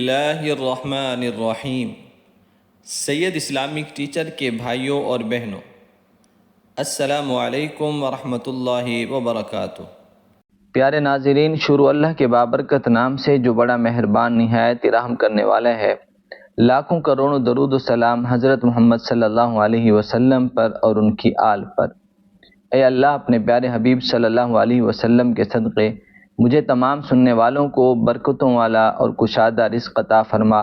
اللہ الرحمن الرحیم۔ سید Islamic teacher کے بھائیوں اور بہنوں، السلام علیکم ورحمۃ اللہ وبرکاتہ۔ پیارے ناظرین، شروع اللہ کے بابرکت نام سے جو بڑا مہربان نہایت رحم کرنے والا ہے۔ لاکھوں کروڑوں درود و سلام حضرت محمد صلی اللہ علیہ وسلم پر اور ان کی آل پر۔ اے اللہ، اپنے پیارے حبیب صلی اللہ علیہ وسلم کے صدقے مجھے تمام سننے والوں کو برکتوں والا اور کشادہ رزق عطا فرما۔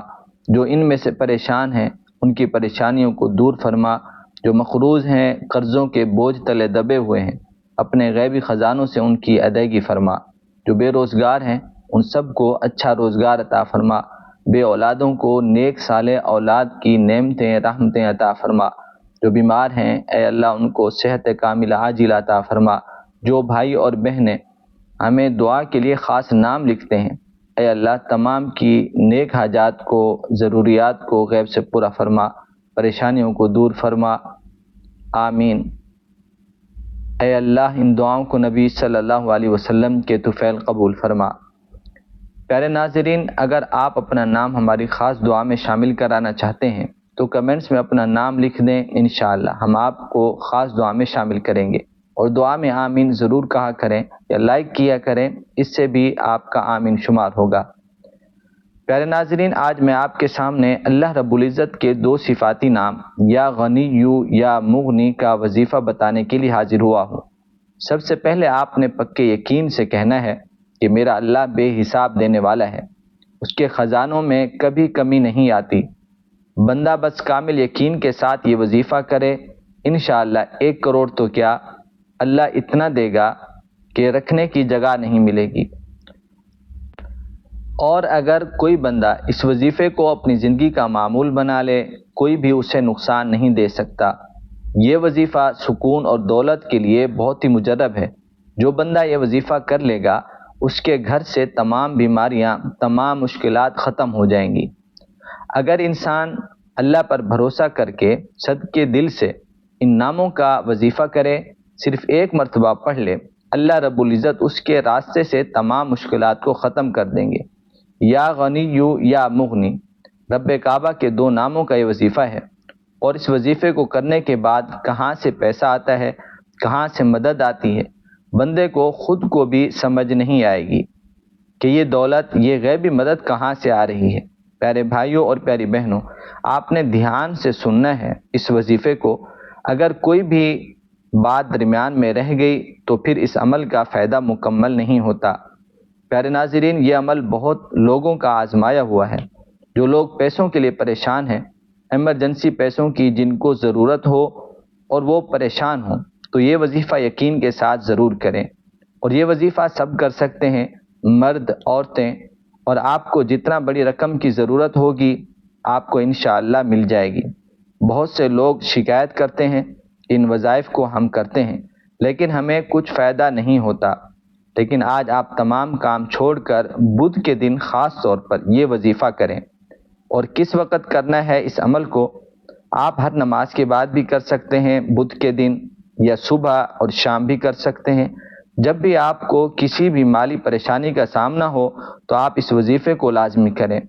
جو ان میں سے پریشان ہیں ان کی پریشانیوں کو دور فرما، جو مقروض ہیں، قرضوں کے بوجھ تلے دبے ہوئے ہیں، اپنے غیبی خزانوں سے ان کی ادائیگی فرما۔ جو بے روزگار ہیں ان سب کو اچھا روزگار عطا فرما۔ بے اولادوں کو نیک صالح اولاد کی نعمتیں رحمتیں عطا فرما۔ جو بیمار ہیں اے اللہ ان کو صحت کاملہ عاجلہ عطا فرما۔ جو بھائی اور بہنیں ہمیں دعا کے لیے خاص نام لکھتے ہیں، اے اللہ تمام کی نیک حاجات کو، ضروریات کو غیب سے پورا فرما، پریشانیوں کو دور فرما، آمین۔ اے اللہ ان دعاؤں کو نبی صلی اللہ علیہ وسلم کے طفیل قبول فرما۔ پیارے ناظرین، اگر آپ اپنا نام ہماری خاص دعا میں شامل کرانا چاہتے ہیں تو کمنٹس میں اپنا نام لکھ دیں، انشاءاللہ ہم آپ کو خاص دعا میں شامل کریں گے، اور دعا میں آمین ضرور کہا کریں یا لائک کیا کریں، اس سے بھی آپ کا آمین شمار ہوگا۔ پیارے ناظرین، آج میں آپ کے سامنے اللہ رب العزت کے دو صفاتی نام یا غنی یا مغنی کا وظیفہ بتانے کے لیے حاضر ہوا ہوں۔ سب سے پہلے آپ نے پکے یقین سے کہنا ہے کہ میرا اللہ بے حساب دینے والا ہے، اس کے خزانوں میں کبھی کمی نہیں آتی۔ بندہ بس کامل یقین کے ساتھ یہ وظیفہ کرے، انشاءاللہ 1 کروڑ تو کیا، اللہ اتنا دے گا کہ رکھنے کی جگہ نہیں ملے گی۔ اور اگر کوئی بندہ اس وظیفے کو اپنی زندگی کا معمول بنا لے، کوئی بھی اسے نقصان نہیں دے سکتا۔ یہ وظیفہ سکون اور دولت کے لیے بہت ہی مجرب ہے۔ جو بندہ یہ وظیفہ کر لے گا اس کے گھر سے تمام بیماریاں، تمام مشکلات ختم ہو جائیں گی۔ اگر انسان اللہ پر بھروسہ کر کے صدقے دل سے ان ناموں کا وظیفہ کرے، صرف 1 مرتبہ پڑھ لے، اللہ رب العزت اس کے راستے سے تمام مشکلات کو ختم کر دیں گے۔ یا غنی یا مغنی رب کعبہ کے 2 ناموں کا یہ وظیفہ ہے، اور اس وظیفے کو کرنے کے بعد کہاں سے پیسہ آتا ہے، کہاں سے مدد آتی ہے، بندے کو خود کو بھی سمجھ نہیں آئے گی کہ یہ دولت، یہ غیبی مدد کہاں سے آ رہی ہے۔ پیارے بھائیوں اور پیاری بہنوں، آپ نے دھیان سے سننا ہے اس وظیفے کو۔ اگر کوئی بھی بات درمیان میں رہ گئی تو پھر اس عمل کا فائدہ مکمل نہیں ہوتا۔ پیارے ناظرین، یہ عمل بہت لوگوں کا آزمایا ہوا ہے۔ جو لوگ پیسوں کے لیے پریشان ہیں، ایمرجنسی پیسوں کی جن کو ضرورت ہو اور وہ پریشان ہوں، تو یہ وظیفہ یقین کے ساتھ ضرور کریں۔ اور یہ وظیفہ سب کر سکتے ہیں، مرد، عورتیں، اور آپ کو جتنا بڑی رقم کی ضرورت ہوگی آپ کو انشاءاللہ مل جائے گی۔ بہت سے لوگ شکایت کرتے ہیں ان وظائف کو ہم کرتے ہیں لیکن ہمیں کچھ فائدہ نہیں ہوتا، لیکن آج آپ تمام کام چھوڑ کر بدھ کے دن خاص طور پر یہ وظیفہ کریں۔ اور کس وقت کرنا ہے اس عمل کو؟ آپ ہر نماز کے بعد بھی کر سکتے ہیں بدھ کے دن، یا صبح اور شام بھی کر سکتے ہیں۔ جب بھی آپ کو کسی بھی مالی پریشانی کا سامنا ہو تو آپ اس وظیفے کو لازمی کریں۔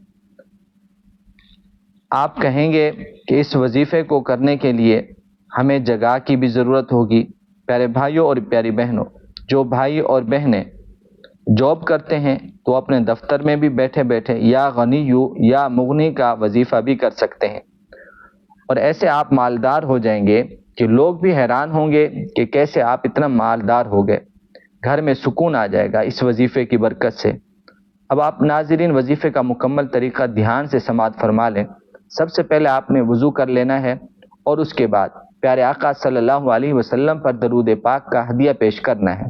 آپ کہیں گے کہ اس وظیفے کو کرنے کے لیے ہمیں جگہ کی بھی ضرورت ہوگی۔ پیارے بھائیوں اور پیاری بہنوں، جو بھائی اور بہنیں جاب کرتے ہیں تو اپنے دفتر میں بھی بیٹھے بیٹھے یا غنی یا مغنی کا وظیفہ بھی کر سکتے ہیں، اور ایسے آپ مالدار ہو جائیں گے کہ لوگ بھی حیران ہوں گے کہ کیسے آپ اتنا مالدار ہو گئے۔ گھر میں سکون آ جائے گا اس وظیفے کی برکت سے۔ اب آپ ناظرین وظیفے کا مکمل طریقہ دھیان سے سماعت فرما لیں۔ سب سے پہلے آپ نے وضو کر لینا ہے، اور اس کے بعد پیارے آقا صلی اللہ علیہ وسلم پر درود پاک کا ہدیہ پیش کرنا ہے۔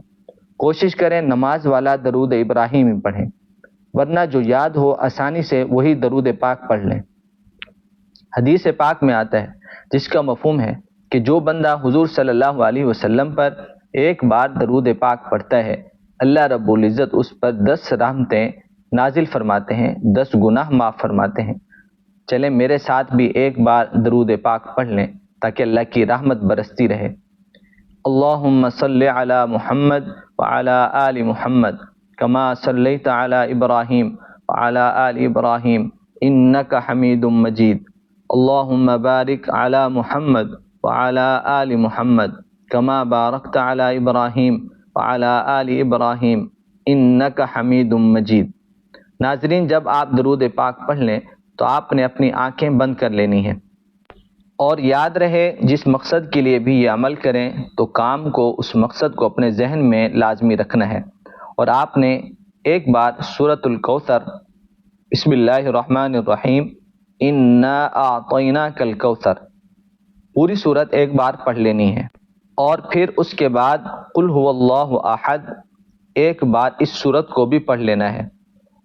کوشش کریں نماز والا درود ابراہیمی پڑھیں، ورنہ جو یاد ہو آسانی سے وہی درود پاک پڑھ لیں۔ حدیث پاک میں آتا ہے جس کا مفہوم ہے کہ جو بندہ حضور صلی اللہ علیہ وسلم پر 1 بار درود پاک پڑھتا ہے، اللہ رب العزت اس پر 10 رحمتیں نازل فرماتے ہیں، 10 گناہ معاف فرماتے ہیں۔ چلیں میرے ساتھ بھی 1 بار درود پاک پڑھ لیں تاکہ اللہ کی رحمت برستی رہے۔ اللہم صلی علی محمد وعلی آل محمد کما صلیت علی ابراہیم وعلی آل ابراہیم إنك حميد مجيد اللهم بارك على محمد وعلى آل محمد كما باركت على إبراهيم وعلى آل إبراهيم إنك حميد مجيد۔ ناظرین، جب آپ درود پاک پڑھ لیں تو آپ نے اپنی آنکھیں بند کر لینی ہیں، اور یاد رہے جس مقصد کے لیے بھی یہ عمل کریں تو کام کو، اس مقصد کو اپنے ذہن میں لازمی رکھنا ہے۔ اور آپ نے ایک بار سورۃ الکوثر، بسم اللہ الرحمن الرحیم، انا اعطیناک الکوثر، پوری سورت ایک بار پڑھ لینی ہے، اور پھر اس کے بعد قل هو اللہ احد ایک بار اس سورت کو بھی پڑھ لینا ہے،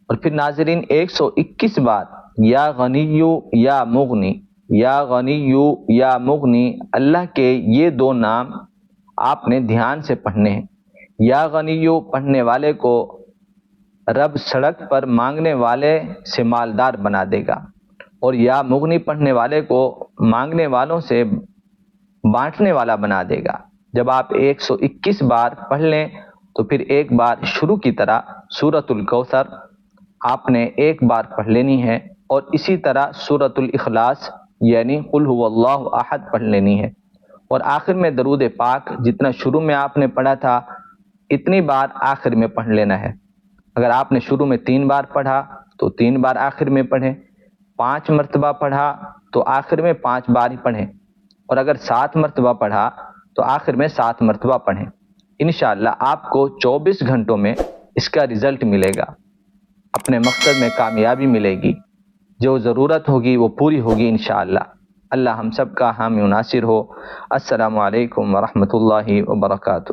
اور پھر ناظرین 121 بار یا غنیو یا مغنی، یا غنیو یا مغنی، اللہ کے یہ دو نام آپ نے دھیان سے پڑھنے ہیں۔ یا غنیو پڑھنے والے کو رب سڑک پر مانگنے والے سے مالدار بنا دے گا، اور یا مغنی پڑھنے والے کو مانگنے والوں سے بانٹنے والا بنا دے گا۔ جب آپ 121 بار پڑھ لیں تو پھر ایک بار شروع کی طرح سورۃ الکوثر آپ نے ایک بار پڑھ لینی ہے، اور اسی طرح سورۃ الاخلاص یعنی قل هو اللہ احد پڑھ لینی ہے، اور آخر میں درود پاک جتنا شروع میں آپ نے پڑھا تھا اتنی بار آخر میں پڑھ لینا ہے۔ اگر آپ نے شروع میں 3 بار پڑھا تو 3 بار آخر میں پڑھیں، 5 مرتبہ پڑھا تو آخر میں 5 بار ہی پڑھیں، اور اگر 7 مرتبہ پڑھا تو آخر میں 7 مرتبہ پڑھیں۔ انشاءاللہ آپ کو 24 گھنٹوں میں اس کا رزلٹ ملے گا، اپنے مقصد میں کامیابی ملے گی، جو ضرورت ہوگی وہ پوری ہوگی انشاءاللہ۔ اللہ ہم سب کا حامی و ناصر ہو۔ السلام علیکم ورحمۃ اللہ وبرکاتہ۔